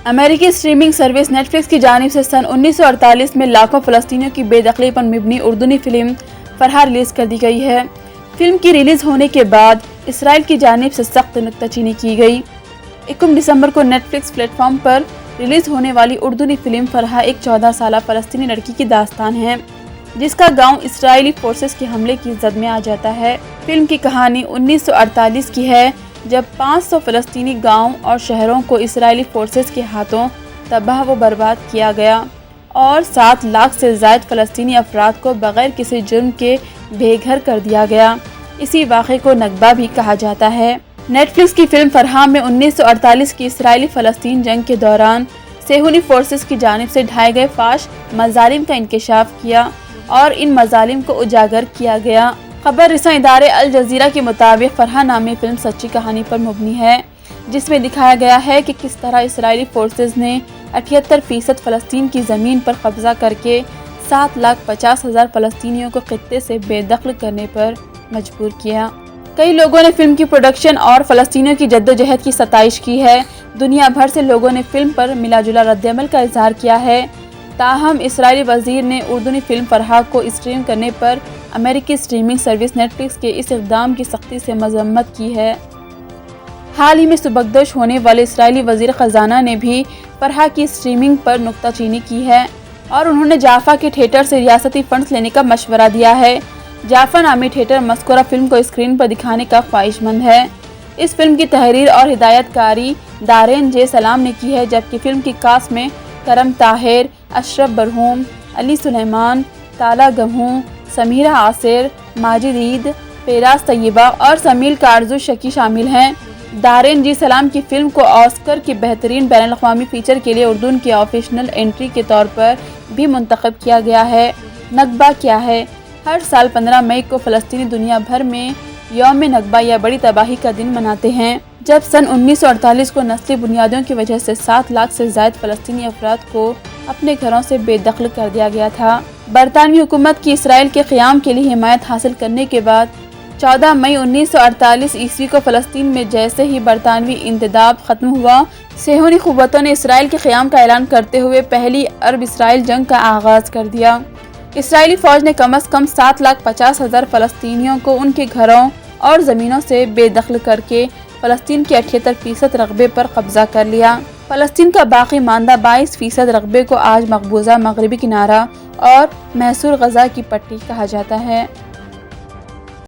امریکی streaming service net flicks کی جانب سے سن 1948 میں لاکھوں فلسطینیوں کی بے دخلی پر مبنی اردنی فلم فرحہ ریلیز کر دی گئی ہے۔ فلم کی ریلیز ہونے کے بعد اسرائیل کی جانب سے سخت نکتہ چینی کی گئی۔ 21 دسمبر کو نیٹ فلکس پلیٹ فارم پر ریلیز ہونے والی اردنی فلم فرحہ ایک 14 سالہ فلسطینی لڑکی کی داستان ہے جس کا گاؤں اسرائیلی فورسز کے حملے کی زد میں آ جاتا ہے۔ فلم کی کہانی 1948 کی ہے جب 500 فلسطینی گاؤں اور شہروں کو اسرائیلی فورسز کے ہاتھوں تباہ و برباد کیا گیا اور 7 لاکھ سے زائد فلسطینی افراد کو بغیر کسی جرم کے بے گھر کر دیا گیا۔ اسی واقعے کو نکبہ بھی کہا جاتا ہے۔ نیٹ فلکس کی فلم فرحہ میں 1948 کی اسرائیلی فلسطین جنگ کے دوران صہیونی فورسز کی جانب سے ڈھائے گئے فاحش مظالم کا انکشاف کیا اور ان مظالم کو اجاگر کیا گیا۔ خبر رساں ادارے الجزیرہ کے مطابق فرحہ نامی فلم سچی کہانی پر مبنی ہے جس میں دکھایا گیا ہے کہ کس طرح اسرائیلی فورسز نے 78% فلسطین کی زمین پر قبضہ کر کے 7,50,000 فلسطینیوں کو خطے سے بے دخل کرنے پر مجبور کیا۔ کئی لوگوں نے فلم کی پروڈکشن اور فلسطینیوں کی جدوجہد کی ستائش کی ہے۔ دنیا بھر سے لوگوں نے فلم پر ملا جلا رد عمل کا اظہار کیا ہے۔ تاہم اسرائیلی وزیر نے اردنی فلم فرحہ کو اسٹریم کرنے پر امریکی اسٹریمنگ سروس نیٹ فلکس کے اس اقدام کی سختی سے مذمت کی ہے۔ حال ہی میں سبکدوش ہونے والے اسرائیلی وزیر خزانہ نے بھی فرحہ کی اسٹریمنگ پر نکتہ چینی کی ہے اور انہوں نے جافا کے تھیٹر سے ریاستی فنڈز لینے کا مشورہ دیا ہے۔ جافا نامی تھیٹر مذکورہ فلم کو اسکرین پر دکھانے کا خواہش مند ہے۔ اس فلم کی تحریر اور ہدایت کاری دارین جے سلام نے کی ہے جبکہ فلم کی کاسٹ میں کرم طاہر، اشرف برہوم، علی سلیمان، تالا گمہوں، سمیرہ عاصر، ماجد عید، فیراز طیبہ اور سمیل کارزو شکی شامل ہیں۔ دارین جی سلام کی فلم کو آسکر کی بہترین بین الاقوامی فیچر کے لیے اردن کی آفیشنل انٹری کے طور پر بھی منتخب کیا گیا ہے۔ نکبہ کیا ہے؟ ہر سال 15 مئی کو فلسطینی دنیا بھر میں یوم نکبہ یا بڑی تباہی کا دن مناتے ہیں جب سن 1948 کو نسلی بنیادوں کی وجہ سے 7 لاکھ سے زائد فلسطینی افراد کو اپنے گھروں سے بے دخل کر دیا گیا تھا۔ برطانوی حکومت کی اسرائیل کے قیام کے لیے حمایت حاصل کرنے کے بعد 14 مئی 1948 عیسوی کو فلسطین میں جیسے ہی برطانوی انتداب ختم ہوا، صہیونی قوتوں نے اسرائیل کے قیام کا اعلان کرتے ہوئے پہلی عرب اسرائیل جنگ کا آغاز کر دیا۔ اسرائیلی فوج نے کم از کم 7,50,000 فلسطینیوں کو ان کے گھروں اور زمینوں سے بے دخل کر کے فلسطین کے 78% رقبے پر قبضہ کر لیا۔ فلسطین کا باقی ماندہ 22% رقبے کو آج مقبوضہ مغربی کنارہ اور محصور غزہ کی پٹی کہا جاتا ہے۔